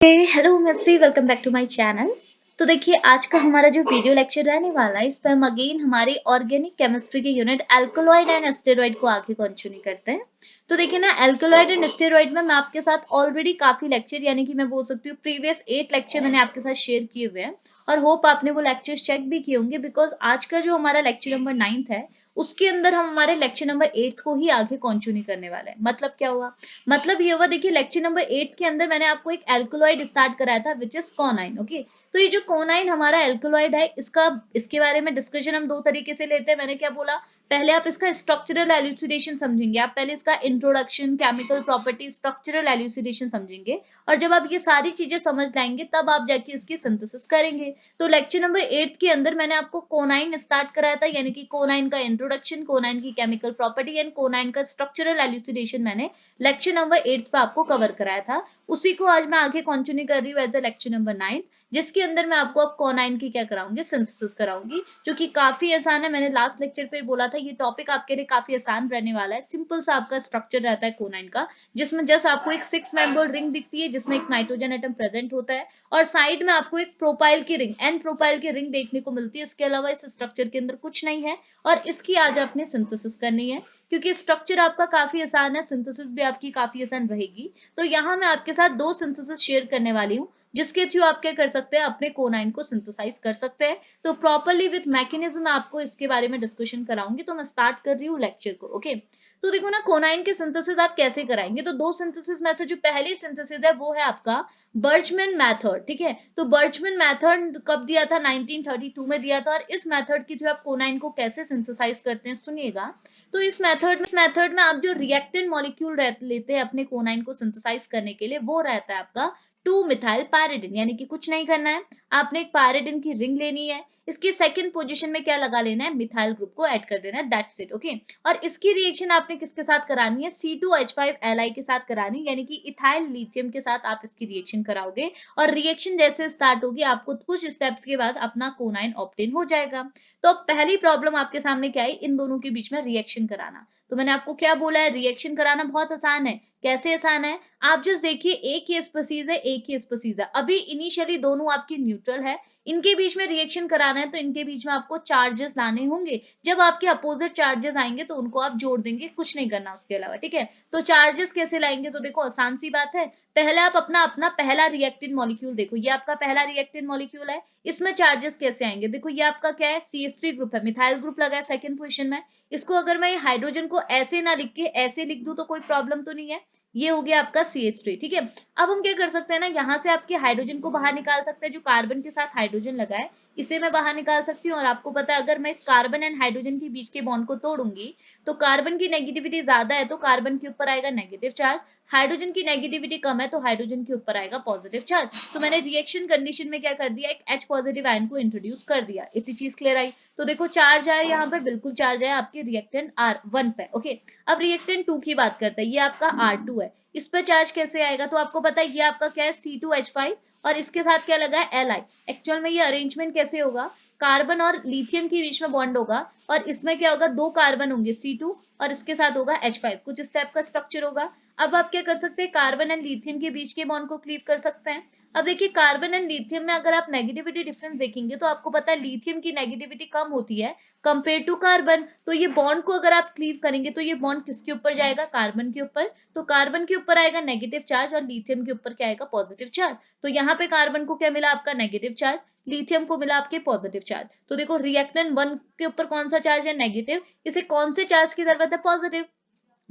Hello missy, welcome back to my channel. तो देखिए आज का हमारा जो वीडियो लेक्चर रहने वाला है, इस पर हम अगेन हमारी ऑर्गेनिक केमिस्ट्री के यूनिट अल्कलॉइड एंड स्टेरॉइड को आगे कंटिन्यू करते हैं। तो देखिए ना, अल्कलॉइड एंड स्टेरॉइड में मैं आपके साथ ऑलरेडी काफी लेक्चर यानी कि मैं बोल सकती हूँ प्रीवियस 8 लेक्चर मैंने आपके साथ शेयर किए हुए हैं और होप आपने वो लेक्चर्स चेक भी किए होंगे, बिकॉज आज का जो हमारा लेक्चर नंबर 9 है उसके अंदर हम हमारे लेक्चर नंबर 8 को ही आगे कंटिन्यू करने वाले हैं। मतलब क्या हुआ, मतलब ये हुआ, देखिए लेक्चर नंबर 8 के अंदर मैंने आपको एक एल्कलॉइड स्टार्ट कराया था विच इज कोनाइन। ओके, तो ये जो कोनाइन हमारा एल्कलॉइड है, इसके बारे में डिस्कशन हम दो तरीके से लेते हैं। मैंने क्या बोला, पहले आप इसका स्ट्रक्चरल एल्यूसिडेशन समझेंगे, आप पहले इसका इंट्रोडक्शन, केमिकल प्रॉपर्टी, स्ट्रक्चरल एल्यूसिडेशन समझेंगे और जब आप ये सारी चीजें समझ लाएंगे तब आप जाके इसकी सिंथेसिस करेंगे। तो लेक्चर नंबर 8 के अंदर मैंने आपको कोनाइन स्टार्ट कराया था, यानी कि कोनाइन का इंट्रोडक्शन, कोनाइन की केमिकल प्रॉपर्टी एंड कोनाइन का स्ट्रक्चरल एल्यूसिडेशन मैंने लेक्चर नंबर 8 पे आपको कवर कराया था। उसी को आज मैं आगे कंटिन्यू कर रही हूँ एज ए लेक्चर नंबर 9, जिसके अंदर मैं आपको अब कोनाइन की क्या कराऊंगी, सिंथेसिस कराऊंगी, जो कि काफी आसान है। मैंने लास्ट लेक्चर पे बोला था ये टॉपिक आपके लिए काफी आसान रहने वाला है। सिंपल सा आपका स्ट्रक्चर रहता है कोनाइन का, जिसमें जस्ट आपको एक 6 मेंबर्ड रिंग दिखती है जिसमें एक नाइट्रोजन एटम प्रेजेंट होता है और साइड में आपको एक प्रोपाइल की रिंग, एन प्रोपाइल की रिंग देखने को मिलती है। इसके अलावा इस स्ट्रक्चर के अंदर कुछ नहीं है और इसकी आज आपने सिंथेसिस करनी है। क्योंकि स्ट्रक्चर आपका काफी आसान है, सिंथेसिस भी आपकी काफी आसान रहेगी। तो यहाँ मैं आपके साथ दो सिंथेसिस शेयर करने वाली हूँ, जिसके थ्रू आप क्या कर सकते हैं, अपने कोनाइन को सिंथेसाइज कर सकते हैं। तो प्रॉपरली विथ मैकेनिज्म आपको इसके बारे में डिस्कशन कराऊंगी। तो मैं स्टार्ट कर रही हूँ लेक्चर को। ओके, तो देखो ना, कोनाइन के सिंथेसिस आप कैसे कराएंगे। तो दो सिंथेसिस मेथड, जो पहली सिंथेसिस है वो है आपका बर्चमैन मेथड। ठीक है, तो बर्चमैन मेथड कब दिया था, 1932 में दिया था। और इस मेथड की थ्रू आप कोनाइन को कैसे सिंथेसाइज करते हैं सुनिएगा। तो इस मेथड में आप जो रिएक्टेंट मॉलिक्यूल लेते हैं अपने कोनाइन को सिंथेसाइज करने के लिए, वो रहता है आपका 2 मिथाइल पायरिडिन। यानी कि कुछ नहीं करना है, आपने एक पायरिडिन की रिंग लेनी है, इसकी सेकंड पोजीशन में क्या लगा लेना है, मिथाइल ग्रुप को ऐड कर देना है, दैट्स इट। ओके, और इसकी रिएक्शन आपने किसके साथ करानी है, C2H5Li के साथ करानी, यानी कि इथाइल लिथियम के साथ आप इसकी रिएक्शन कराओगे। और रिएक्शन जैसे स्टार्ट होगी, आपको कुछ स्टेप्स के बाद अपना कोनाइन ऑब्टेन हो जाएगा। तो पहली प्रॉब्लम आपके सामने क्या है, इन दोनों के बीच में रिएक्शन कराना। तो मैंने आपको क्या बोला है, रिएक्शन कराना बहुत आसान है। कैसे आसान है, आप जस्ट देखिए, एक ही स्पीसीज है, एक ही स्पीसीज है, अभी इनिशियली दोनों आपकी न्यूट्रल है, इनके बीच में रिएक्शन कराना है तो इनके बीच में आपको चार्जेस लाने होंगे। जब आपके अपोजिट चार्जेस आएंगे तो उनको आप जोड़ देंगे, कुछ नहीं करना उसके अलावा। ठीक है, तो चार्जेस कैसे लाएंगे, तो देखो आसान सी बात है। पहले आप अपना अपना पहला रिएक्टेंट मॉलिक्यूल देखो, ये आपका पहला रिएक्टेंट मॉलिक्यूल है, इसमें चार्जेस कैसे आएंगे। देखो ये आपका क्या है, CH3 ग्रुप है, मिथाइल ग्रुप लगा है सेकंड पोजीशन में। इसको अगर मैं हाइड्रोजन को ऐसे ना लिख के ऐसे लिख दूं तो कोई प्रॉब्लम तो नहीं है। ये हो गया आपका CH3। ठीक है, अब हम क्या कर सकते हैं ना, यहाँ से आपके हाइड्रोजन को बाहर निकाल सकते हैं, जो कार्बन के साथ हाइड्रोजन लगा है इसे मैं बाहर निकाल सकती हूँ। और आपको पता है, अगर मैं इस कार्बन एंड हाइड्रोजन के बीच के बॉन्ड को तोड़ूंगी तो कार्बन की नेगेटिविटी ज्यादा है तो कार्बन के ऊपर आएगा नेगेटिव चार्ज, हाइड्रोजन की नेगेटिविटी कम है तो हाइड्रोजन के ऊपर आएगा पॉजिटिव चार्ज। तो मैंने रिएक्शन कंडीशन में क्या कर दिया, एक H पॉजिटिव आयन को इंट्रोड्यूस कर दिया। इतनी चीज क्लियर आई। तो देखो चार्ज आया यहाँ पे, बिल्कुल चार्ज आया आपके रिएक्टेंट R1 पे। ओके, अब रिएक्टेंट 2 की बात करते हैं, ये आपका R2 है, इस पे चार्ज कैसे आएगा। तो आपको पता है ये आपका क्या है, C2H5 और इसके साथ क्या लगा है, Li। एक्चुअल में ये अरेंजमेंट कैसे होगा, कार्बन और लिथियम के बीच में बॉन्ड होगा और इसमें क्या होगा, दो कार्बन होंगे C2 और इसके साथ होगा H5, कुछ स्टेप का स्ट्रक्चर होगा। अब आप क्या कर सकते हैं, कार्बन एंड लिथियम के बीच के बॉन्ड को क्लीव कर सकते हैं। अब देखिए कार्बन एंड लिथियम में अगर आप नेगेटिविटी डिफरेंस देखेंगे तो आपको पता है लिथियम की नेगेटिविटी कम होती है कंपेयर टू कार्बन। तो ये बॉन्ड को अगर आप क्लीव करेंगे तो ये बॉन्ड किसके ऊपर जाएगा, कार्बन के ऊपर। तो कार्बन के ऊपर आएगा नेगेटिव चार्ज और लिथियम के ऊपर क्या आएगा, पॉजिटिव चार्ज। तो यहाँ पे कार्बन को क्या मिला, आपका नेगेटिव चार्ज, लिथियम को मिला आपके पॉजिटिव चार्ज। तो देखो रिएक्टेंट 1 के ऊपर कौन सा चार्ज है, नेगेटिव, इसे कौन से चार्ज की जरूरत है, पॉजिटिव।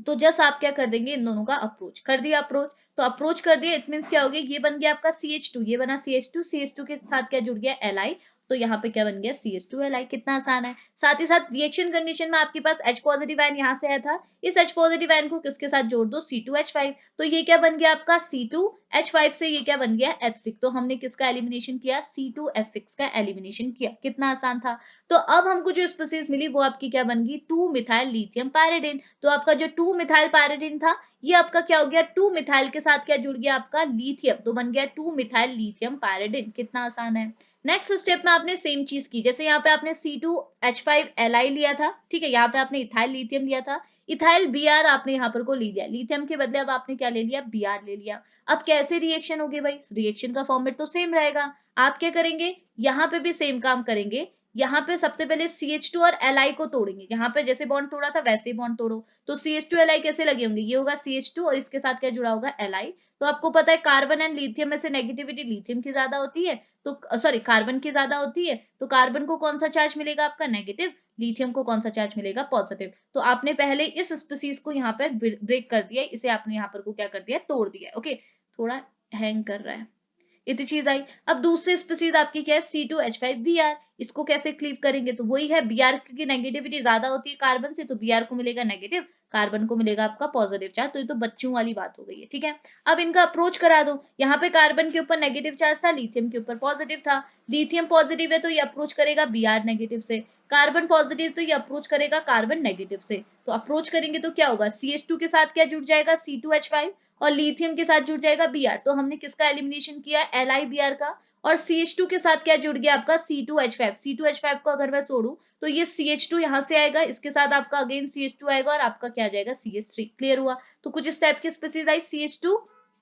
तो जस्ट आप क्या कर देंगे, इन दोनों का अप्रोच कर दिया, अप्रोच तो अप्रोच कर दिया, इट मींस क्या हो गया, ये बन गया आपका CH2, ये बना CH2, CH2 के साथ क्या जुड़ गया, Li। तो यहाँ पे क्या बन गया, CH2Li। कितना आसान है। साथ ही साथ रिएक्शन कंडीशन में आपके पास H पॉजिटिव आयन यहाँ से आया था, इस H पॉजिटिव आयन को किसके साथ जोड़ दो, C2H5। तो ये क्या बन गया आपका C2H5 से ये क्या बन गया, H6। तो हमने किसका एलिमिनेशन किया, C2H6 का एलिमिनेशन किया। कितना आसान था। तो अब हमको जो स्पीसीज मिली वो आपकी क्या बन गई, 2 मिथाइल लिथियम पायरिडिन। तो आपका जो 2 मिथाइल पायरिडिन था ये आपका क्या हो गया, 2 मिथाइल के साथ क्या जुड़ गया, आपका लिथियम, तो बन गया 2 मिथाइल लिथियम पायरिडिन। कितना आसान है। नेक्स्ट स्टेप में आपने सेम चीज की, जैसे यहाँ पे आपने C2H5Li लिया था, ठीक है, यहाँ पे आपने इथाइल लिथियम लिया था, इथाइल Br आपने यहाँ पर को ले लिया, लिथियम के बदले अब आपने क्या ले लिया, Br ले लिया। अब कैसे रिएक्शन होगी भाई, रिएक्शन का फॉर्मेट तो सेम रहेगा। आप क्या करेंगे, यहाँ पे भी सेम काम करेंगे। यहाँ पे सबसे पहले CH2 और Li को तोड़ेंगे, यहाँ पे जैसे बॉन्ड तोड़ा था वैसे ही बॉन्ड तोड़ो। तो CH2 Li कैसे लगे होंगे, ये होगा CH2 और इसके साथ क्या जुड़ा होगा, Li। तो आपको पता है कार्बन एंड लिथियम में से नेगेटिविटी लिथियम की ज्यादा होती है, तो सॉरी कार्बन की ज्यादा होती है, तो कार्बन को कौन सा चार्ज मिलेगा आपका, नेगेटिव। लिथियम को कौन सा चार्ज मिलेगा, पॉजिटिव। तो आपने पहले इस स्पीसीज को यहाँ पर ब्रेक कर दिया, इसे आपने यहाँ पर को क्या कर दिया, तोड़ दिया। ओके, थोड़ा हैंग कर रहा है, इतनी चीज आई। अब दूसरी स्पीसीज आपकी क्या है, C2H5Br। इसको कैसे क्लीव करेंगे, तो वही है, Br की नेगेटिविटी ज्यादा होती है कार्बन से, तो Br को मिलेगा नेगेटिव, कार्बन को मिलेगा आपका पॉजिटिव चार्ज। तो ये तो बच्चों वाली बात हो गई है, ठीक है। अब इनका अप्रोच करा दो, यहाँ पे कार्बन के ऊपर नेगेटिव चार्ज था, लिथियम के ऊपर पॉजिटिव था। लिथियम पॉजिटिव है तो ये अप्रोच करेगा Br नेगेटिव से, कार्बन पॉजिटिव तो ये अप्रोच करेगा कार्बन नेगेटिव से। तो अप्रोच करेंगे तो क्या होगा, CH2 के साथ क्या जुड़ जाएगा, C2H5, और लिथियम के साथ जुड़ जाएगा Br। तो हमने किसका एलिमिनेशन किया, LiBr का। और CH2 के साथ क्या जुड़ गया आपका, C2H5। C2H5 को अगर मैं छोड़ू तो ये CH2 यहाँ से आएगा, इसके साथ आपका अगेन CH2 आएगा और आपका क्या आ जाएगा, CH3। क्लियर हुआ। तो कुछ इस टाइप की स्पीसीज आई, CH2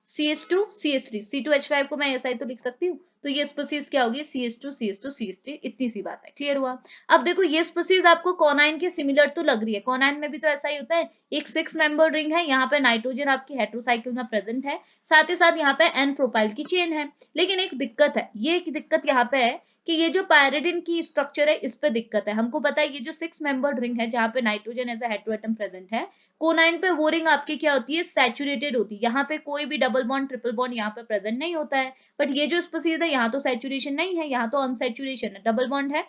CH2 CH3, C2H5 को मैं ऐसा ही तो लिख सकती हूँ। तो ये स्पीसीज क्या होगी, CH2 CH2 CH3, इतनी सी बात है। क्लियर हुआ। अब देखो ये स्पीसीज आपको कॉनाइन के सिमिलर तो लग रही है, कॉनाइन में भी तो ऐसा ही होता है, एक 6 मेंबर रिंग है, यहाँ पे नाइट्रोजन आपकी हेटेरोसाइकिल में प्रेजेंट है, साथ ही साथ यहाँ पे N प्रोपाइल की चेन है। लेकिन एक दिक्कत है, ये एक दिक्कत यहाँ पे है कि ये जो पायरिडिन की स्ट्रक्चर है इस पे दिक्कत है। हमको पता है ये जो 6 मेंबर्ड रिंग है जहाँ पे nitrogen as a heteroatom present है, कोनाइन पे वो रिंग आपकी क्या होती है, सैचुरेटेड होती है। यहाँ पे कोई भी डबल बॉन्ड ट्रिपल बॉन्ड यहाँ पे प्रेजेंट नहीं होता है। बट ये जो स्पीसीज है यहाँ तो सैचुरेशन नहीं है, यहाँ तो अनसैचुरेशन है, डबल बॉन्ड है।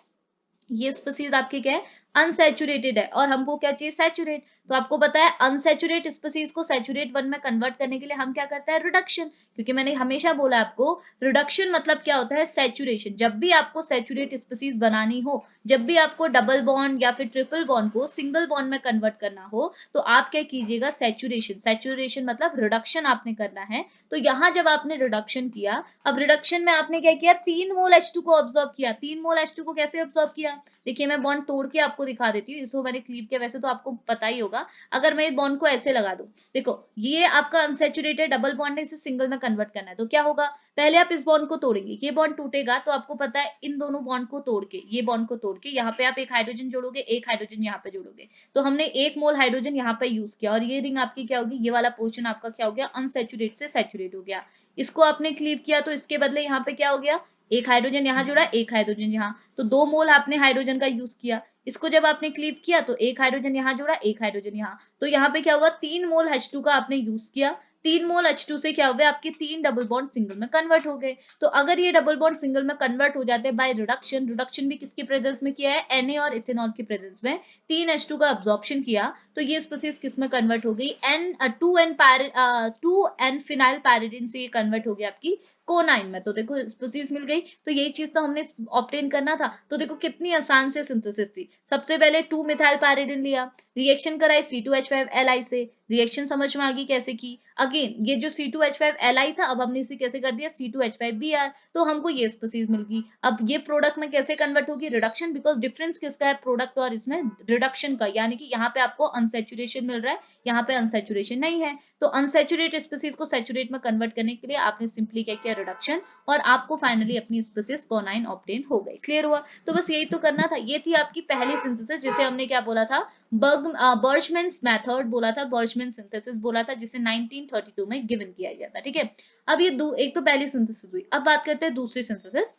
ये स्पीसीज आपकी क्या है, अनसैचुरेटेड है, और हमको क्या चाहिए, सैचुरेट। तो आपको पता है अनसैचुरेट स्पीसीज को सैचुरेट वन में कन्वर्ट करने के लिए हम क्या करते हैं, रिडक्शन। क्योंकि मैंने हमेशा बोला आपको, रिडक्शन मतलब क्या होता है, सैचुरेशन। जब भी आपको सैचुरेट स्पीसीज बनानी हो, जब भी आपको डबल बॉन्ड या फिर ट्रिपल बॉन्ड को सिंगल बॉन्ड में कन्वर्ट करना हो, तो आप क्या कीजिएगा, सैचुरेशन। सैचुरेशन मतलब रिडक्शन आपने करना है। तो यहाँ जब आपने रिडक्शन किया, अब रिडक्शन में आपने क्या किया, 3 मोल H2 को ऑब्जॉर्व किया। 3 मोल H2 को कैसे ऑब्जॉर्व किया, देखिए मैं बॉन्ड तोड़ के आपको दिखा देती हूँ, इसको मैंने क्लीव किया, वैसे तो आपको पता ही होगा। अगर मैं बॉन्ड को ऐसे लगा दूं, देखो ये आपका अनसैचुरेटेड डबल बॉन्ड है, इसे सिंगल में कन्वर्ट करना है, तो क्या होगा, पहले आप इस बॉन्ड को तोड़ेंगे, ये बॉन्ड टूटेगा, तो आपको पता है इन दोनों बॉन्ड को तोड़ के, ये बॉन्ड को तोड़ के यहाँ पे आप एक हाइड्रोजन जोड़ोगे, एक हाइड्रोजन यहाँ पे जोड़ोगे, तो हमने 1 मोल हाइड्रोजन यहाँ पे यूज किया, और ये रिंग आपकी क्या होगी, ये वाला पोर्शन आपका क्या हो गया, अनसैचुरेट से सैचुरेट हो गया। इसको आपने क्लीव किया तो इसके बदले यहाँ पे क्या हो गया, एक हाइड्रोजन यहाँ जुड़ा, एक हाइड्रोजन यहाँ, तो 2 मोल आपने हाइड्रोजन का यूज किया। इसको जब आपने क्लीव किया तो एक हाइड्रोजन यहाँ जुड़ा, एक हाइड्रोजन यहाँ, तो यहाँ पे क्या हुआ, 3 मोल H2 का आपने यूज किया। 3 मोल H2 से क्या हुआ, आपके 3 डबल बॉन्ड सिंगल में कन्वर्ट हो गए। तो अगर ये डबल बॉन्ड सिंगल में कन्वर्ट हो जाते हैं बाय रिडक्शन, रिडक्शन भी किसके प्रेजेंस में किया है, Na और इथेनॉल के प्रेजेंस में, 3 H2 का अब्जॉर्प्शन किया, तो ये स्पीसीज किस में कन्वर्ट हो गई, 2N फिनाइल पैरिडीन से ये कन्वर्ट हो गया आपकी कोनाइन में। तो देखो स्पीसीज मिल गई, तो यही चीज तो हमने ऑब्टेन करना था। तो देखो कितनी आसान से सिंथेसिस थी। सबसे पहले 2 मिथाइल पैरिडीन लिया, रिएक्शन कराई C2H5Li से, रिएक्शन समझ में आ गई कैसे की। अगेन ये जो C2H5Li था, अब हमने इसे कैसे कर दिया, C2H5Br, तो हमको ये स्पीसीज मिल गई। अब ये प्रोडक्ट में कैसे कन्वर्ट होगी, रिडक्शन, बिकॉज डिफरेंस किसका है, प्रोडक्ट और इसमें रिडक्शन का, यानी कि यहाँ पे आपको अनसैचुरेशन मिल रहा है, यहाँ पे अनसैचुरेशन नहीं है। तो अनसैचुरेट स्पीसीज को सैचुरेट में कन्वर्ट करने के लिए आपने सिंपली क्या किया, रिडक्शन, और आपको फाइनली अपनी स्पीसीज कोनाइन ऑब्टेन हो गई। क्लियर हुआ। तो बस यही तो करना था, ये थी आपकी पहली सिंथेसिस, जिसे हमने क्या बोला था, बर्जमैन मेथड बोला था, बर्जमैन सिंथेसिस बोला था, जिसे 1932 में गिवन किया गया था। ठीक है, अब ये एक तो पहली सिंथेसिस हुई। अब बात करते हैं दूसरी सिंथेसिस।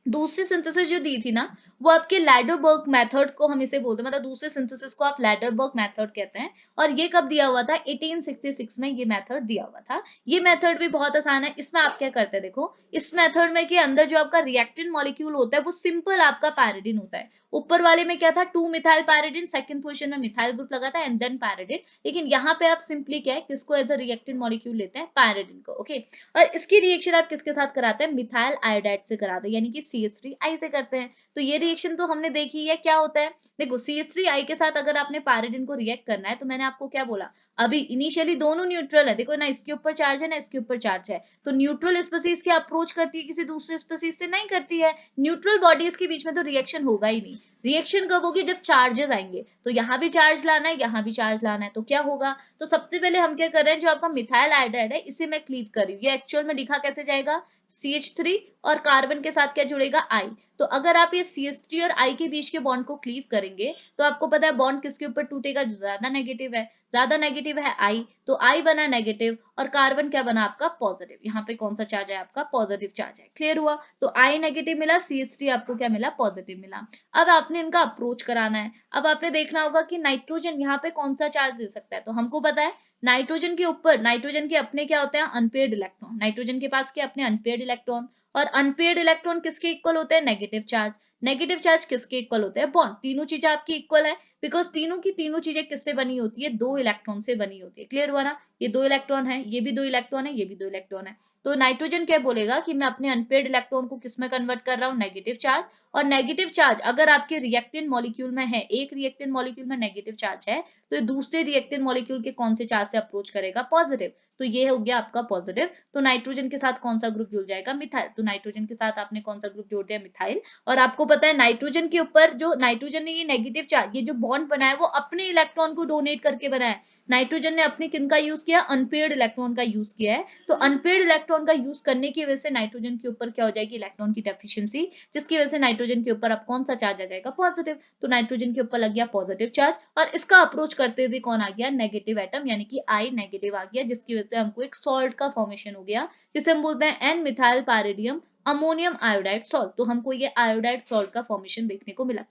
दूसरी सिंथेसिस जो दी थी ना, वो आपके लैडरबर्ग मेथड को हम इसे बोलते हैं, मतलब दूसरे सिंथेसिस को आप लैडरबर्ग मेथड कहते हैं। और ये कब दिया हुआ था, 1866 में ये मेथड दिया हुआ था। ये मेथड भी बहुत आसान है। इसमें आप क्या करते हैं, देखो इस मेथड में के अंदर जो आपका रिएक्टेंट मॉलिक्यूल होता है वो सिंपल आपका पैरिडीन होता है। ऊपर वाले में क्या था, 2 मिथाइल पैरिडीन, सेकंड पोजीशन में मिथाइल ग्रुप लगा था एंड देन पैरिडीन। लेकिन यहाँ पे आप सिंपली क्या है, किसको एज अ रिएक्टेंट मॉलिक्यूल लेते हैं, पैरिडीन को। ओके, और इसकी रिएक्शन आप किसके साथ कराते हैं, मिथाइल आयोडाइड से कराते हैं, यानी कि CH3I से करते हैं। तो ये रिएक्शन तो हमने देखी है, क्या होता है, देखो CH3I के साथ अगर आपने पैराडिन को रिएक्ट करना है तो मैंने आपको क्या बोला, अभी इनिशियली दोनों न्यूट्रल है, देखो ना इसके ऊपर चार्ज है ना इसके ऊपर चार्ज है, तो न्यूट्रल स्पीसीज क्या अप्रोच करती है किसी दूसरे स्पीसीज से, नहीं करती है। न्यूट्रल बॉडीज के बीच में तो रिएक्शन होगा ही नहीं। रिएक्शन कब होगी, जब चार्जेस आएंगे, तो यहाँ भी चार्ज लाना है यहाँ भी चार्ज लाना है, तो क्या होगा, तो सबसे पहले हम क्या कर रहे हैं, जो आपका मिथाइल आयोडाइड है इसे मैं क्लीव कर रही हूँ, ये एक्चुअल में लिखा कैसे जाएगा, CH3 और कार्बन के साथ क्या जुड़ेगा, I। तो अगर आप ये CH3 और I के बीच के बॉन्ड को क्लीव करेंगे तो आपको पता है बॉन्ड किसके ऊपर टूटेगा, जो ज्यादा नेगेटिव है, ज्यादा नेगेटिव है I, तो I बना नेगेटिव और कार्बन क्या बना आपका पॉजिटिव, यहाँ पे कौन सा चार्ज है आपका पॉजिटिव चार्ज है, क्लियर हुआ। तो I नेगेटिव मिला, CH3 आपको क्या मिला पॉजिटिव मिला। अब आपने इनका अप्रोच कराना है, अब आपने देखना होगा कि नाइट्रोजन यहाँ पे कौन सा चार्ज दे सकता है, तो हमको पता है नाइट्रोजन के ऊपर, नाइट्रोजन के अपने क्या होते हैं अनपेयर्ड इलेक्ट्रॉन, नाइट्रोजन के पास क्या अपने अनपेयर्ड इलेक्ट्रॉन, और अनपेयर्ड इलेक्ट्रॉन किसके इक्वल होते हैं, नेगेटिव चार्ज, नेगेटिव चार्ज किसके इक्वल होते हैं, बॉन्ड, तीनों चीजें आपकी इक्वल है, बिकॉज तीनों की तीनों चीजें किससे बनी होती है, दो इलेक्ट्रॉन से बनी होती है, क्लियर हुआ ना, ये दो इलेक्ट्रॉन है, ये भी दो इलेक्ट्रॉन है, ये भी दो इलेक्ट्रॉन है, तो नाइट्रोजन क्या बोलेगा कि मैं अपने अनपेयर्ड इलेक्ट्रॉन को किस में कन्वर्ट कर रहा हूँ, नेगेटिव चार्ज, और नेगेटिव चार्ज अगर आपके रिएक्टेंट मॉलिक्यूल में है, एक रिएक्टेंट मॉलिक्यूल में नेगेटिव चार्ज है, तो ये दूसरे रिएक्टेंट मॉलिक्यूल के कौन से चार्ज से अप्रोच करेगा, पॉजिटिव, तो ये हो गया आपका पॉजिटिव। तो नाइट्रोजन के साथ कौन सा ग्रुप जुड़ जाएगा, मिथाइल, तो नाइट्रोजन के साथ आपने कौन सा ग्रुप जोड़ दिया, मिथाइल। और आपको पता है नाइट्रोजन के ऊपर जो नाइट्रोजन ने ये नेगेटिव चार्ज, ये जो बॉन्ड बनाया वो अपने इलेक्ट्रॉन को डोनेट करके बनाया है, नाइट्रोजन ने अपने किन का यूज किया, अनपेयर्ड इलेक्ट्रॉन का यूज किया है, तो अनपेयर्ड इलेक्ट्रॉन का यूज करने की वजह से नाइट्रोजन के ऊपर क्या हो जाएगी, इलेक्ट्रॉन की डेफिशिएंसी, जिसकी वजह से नाइट्रोजन के ऊपर अब कौन सा चार्ज आ जाएगा, पॉजिटिव, तो नाइट्रोजन के ऊपर लग गया पॉजिटिव चार्ज, और इसका अप्रोच करते हुए कौन आ गया, नेगेटिव एटम, यानी कि I नेगेटिव आ गया, जिसकी वजह से हमको एक सॉल्ट का फॉर्मेशन हो गया, जिसे हम बोलते हैं N methyl pyridinium ammonium iodide salt. तो हमको ये आयोडाइड सॉल्ट का फॉर्मेशन देखने को मिला,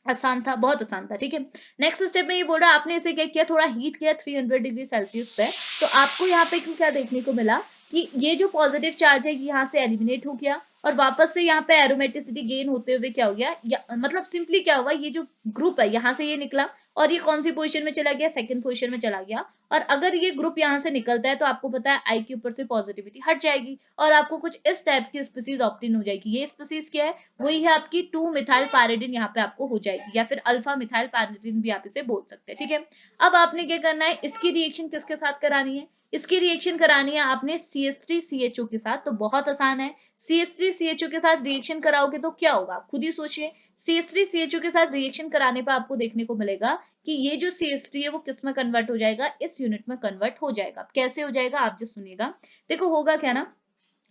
आसान था, बहुत आसान था, ठीक है। नेक्स्ट स्टेप में ये बोल रहा है आपने इसे क्या किया, थोड़ा हीट किया 300 डिग्री सेल्सियस पे, तो आपको यहाँ पे क्या देखने को मिला कि ये जो पॉजिटिव चार्ज है यहाँ से एलिमिनेट हो गया, और वापस से यहाँ पे एरोमेटिसिटी गेन होते हुए क्या हो गया, मतलब सिंपली क्या हुआ, ये जो ग्रुप है यहाँ से ये निकला और ये कौन सी पोजीशन में चला गया, सेकंड पोजीशन में चला गया, और अगर ये ग्रुप यहाँ से निकलता है तो आपको पता है I के ऊपर से पॉजिटिविटी हट जाएगी और आपको कुछ इस टाइप की स्पीसीज ऑप्टेन हो जाएगी। ये स्पीसीज क्या है, वही है आपकी 2 मिथाइल पैरिडिन, यहाँ पे आपको हो जाएगी, या फिर अल्फा मिथाइल पैरिडिन भी आप इसे बोल सकते हैं, ठीक है। अब आपने क्या करना है, इसकी रिएक्शन किसके साथ करानी है, इसकी रिएक्शन करानी है आपने CH3CHO के साथ, तो बहुत आसान है, CH3CHO के साथ रिएक्शन कराओगे तो क्या होगा, आप खुद ही सोचिए, CH3CHO के साथ रिएक्शन कराने पर आपको देखने को मिलेगा कि ये जो CH3 है वो किस में कन्वर्ट हो जाएगा, इस यूनिट में कन्वर्ट हो जाएगा। कैसे हो जाएगा आप जो सुनिएगा, देखो होगा क्या ना,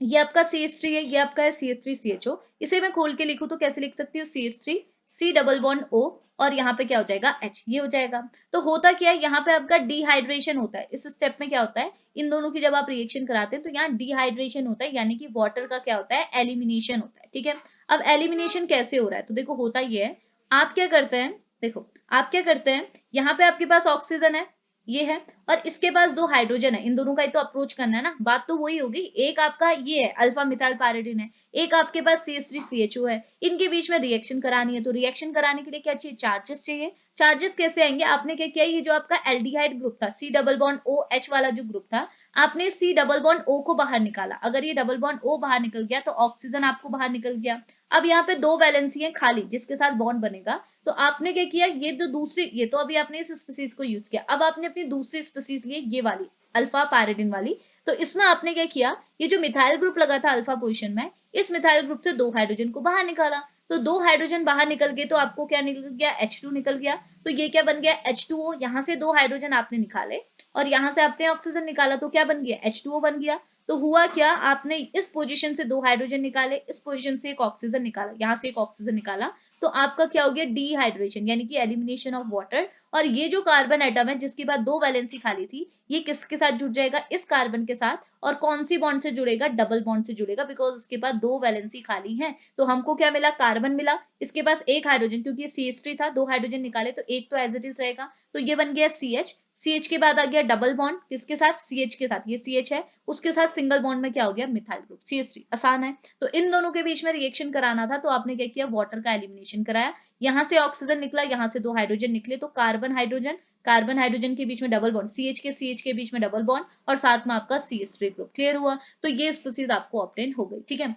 ये आपका CH3 है, ये आपका है CH3CHO, इसे मैं खोल के लिखूं तो कैसे लिख सकती हूँ, CH3 C double bond O, और यहाँ पे क्या हो जाएगा H, ये हो जाएगा। तो होता क्या है, यहाँ पे आपका डिहाइड्रेशन होता है, इस स्टेप में क्या होता है, इन दोनों की जब आप रिएक्शन कराते हैं तो यहाँ डिहाइड्रेशन होता है, यानी कि वाटर का क्या होता है, एलिमिनेशन होता है, ठीक है। अब एलिमिनेशन कैसे हो रहा है, तो देखो होता ये है, आप क्या करते हैं, देखो आप क्या करते हैं, यहाँ पे आपके पास ऑक्सीजन है, ये है, और इसके पास दो हाइड्रोजन है, इन दोनों का ही तो अप्रोच करना है ना, बात तो वही होगी, एक आपका ये है अल्फा मिथाइल पैरिडिन है, एक आपके पास CH3CHO है, इनके बीच में रिएक्शन करानी है, तो रिएक्शन कराने के लिए क्या चाहिए, चार्जेस चाहिए। चार्जेस कैसे आएंगे, आपने क्या किया, ये जो आपका एल्डिहाइड ग्रुप था C डबल बॉन्ड OH वाला जो ग्रुप था, आपने C डबल बॉन्ड O को बाहर निकाला, अगर ये डबल बॉन्ड O बाहर निकल गया तो ऑक्सीजन आपको बाहर निकल गया। अब यहाँ पे दो वैलेंसी है खाली जिसके साथ बॉन्ड बनेगा, तो आपने क्या किया, ये जो दूसरी, ये तो अभी आपने इस स्पीसीज को यूज किया, अब आपने अपनी दूसरी स्पीसीज ली, ये वाली अल्फा पैरिडिन वाली, तो इसमें आपने क्या किया, ये जो मिथाइल ग्रुप लगा था अल्फा पोजीशन में, इस मिथाइल ग्रुप से दो हाइड्रोजन को बाहर निकाला, तो दो हाइड्रोजन बाहर निकल गए तो आपको क्या निकल गया, H2 निकल गया, तो ये क्या बन गया, H2O, यहाँ से दो हाइड्रोजन आपने निकाले और यहाँ से आपने ऑक्सीजन निकाला, तो क्या बन गया, H2O बन गया। तो हुआ क्या, आपने इस पोजीशन से दो हाइड्रोजन निकाले, इस पोजीशन से एक ऑक्सीजन निकाला, यहाँ से एक ऑक्सीजन निकाला, तो आपका क्या हो गया, डिहाइड्रेशन, यानी कि एलिमिनेशन ऑफ वाटर। और ये जो कार्बन एटम है जिसके बाद दो वैलेंसी खाली थी, ये किसके साथ जुड़ जाएगा, इस कार्बन के साथ, और कौन सी बॉन्ड से जुड़ेगा, डबल बॉन्ड से जुड़ेगा, बिकॉज इसके बाद दो वैलेंसी खाली है, तो हमको क्या मिला, कार्बन मिला, इसके पास एक हाइड्रोजन, क्योंकि ये CH3 था, दो हाइड्रोजन निकाले तो एक तो एज इट इज रहेगा, तो ये बन गया CH, CH के बाद आ गया डबल बॉन्ड, किसके साथ, CH के साथ, ये CH है, उसके साथ सिंगल बॉन्ड में क्या हो गया, मिथाइल ग्रुप CH3, आसान है। तो इन दोनों के बीच में रिएक्शन कराना था, तो आपने क्या किया, वाटर का एलिमिनेशन कराया, यहाँ से ऑक्सीजन निकला, यहाँ से दो हाइड्रोजन निकले, तो कार्बन हाइड्रोजन के बीच में डबल बॉन्ड, CH के बीच में डबल बॉन्ड, और साथ में आपका CH3 ग्रुप, क्लियर हुआ। तो ये स्पीसीज आपको ऑब्टेन हो गई, ठीक है।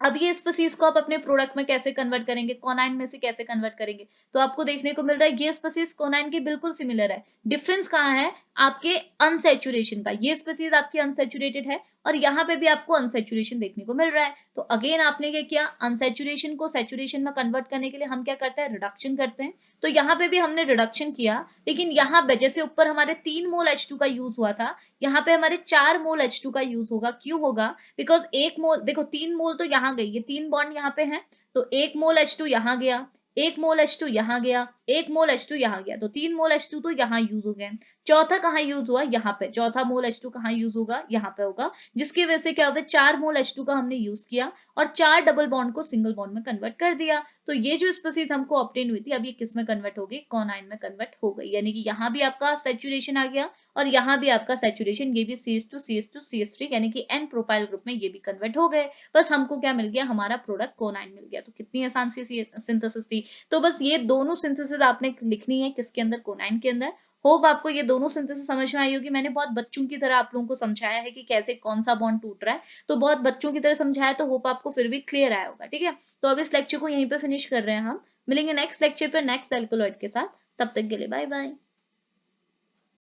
अब ये स्पीसीज को आप अपने प्रोडक्ट में कैसे कन्वर्ट करेंगे, कोनाइन में से कैसे कन्वर्ट करेंगे, तो आपको देखने को मिल रहा है ये स्पीसीज कोनाइन के बिल्कुल सिमिलर है। डिफरेंस कहाँ है, आपके अनसेचुरेशन का। ये स्पीसीज आपकी अनसेचुरेटेड है और यहाँ पे भी आपको अनसेचुरेशन देखने को मिल रहा है। तो अगेन आपने क्या किया, अनसेचुरेशन को सैचुरेशन में कन्वर्ट करने के लिए हम क्या करते हैं, रिडक्शन करते हैं। तो यहाँ पे भी हमने रिडक्शन किया, लेकिन यहाँ पे जैसे ऊपर हमारे 3 मोल H2 का यूज हुआ था, यहाँ पे हमारे 4 मोल H2 का यूज होगा। क्यों होगा, बिकॉज 1 मोल, देखो 3 मोल तो यहाँ गई, ये 3 बॉन्ड यहाँ पे हैं, तो 1 मोल H2 यहाँ गया, 1 मोल H2 यहाँ गया, 1 मोल H2 यहाँ गया, तो 3 मोल H2 तो यहाँ यूज हो गए। चौथा कहाँ यूज हुआ, यहाँ पे। चौथा मोल H2 कहाँ यूज होगा, यहाँ पे होगा, जिसकी वजह से क्या होता है, 4 मोल H2 का हमने यूज किया और 4 डबल बॉन्ड को सिंगल बॉन्ड में कन्वर्ट कर दिया। तो ये जो स्पीसीज हमको ऑब्टेन हुई थी, अब ये किस में कन्वर्ट हो गई, कोनाइन में कन्वर्ट हो गई। यानी कि यहाँ भी आपका सैचुरेशन आ गया और यहाँ भी आपका सैचुरेशन, ये भी CH2 CH2 CH3 यानी कि N प्रोपाइल ग्रुप में ये भी कन्वर्ट हो गए। बस हमको क्या मिल गया, हमारा प्रोडक्ट कोनाइन मिल गया। तो कितनी आसान सी सिंथेसिस थी। तो बस ये दोनों सिंथेसिस आपने लिखनी है, किसके अंदर, कोनाइन के अंदर। होप आपको ये दोनों सिंथेसिस समझ में आई होगी। मैंने बहुत बच्चों की तरह आप लोगों को समझाया है कि कैसे कौन सा बॉन्ड टूट रहा है, तो बहुत बच्चों की तरह समझाया, तो होप आपको फिर भी क्लियर आया होगा। ठीक है, तो अब इस लेक्चर को यहीं पे फिनिश कर रहे हैं हम। मिलेंगे नेक्स्ट लेक्चर पे नेक्स्ट एल्कोलॉइड के साथ। तब तक के लिए बाय बाय।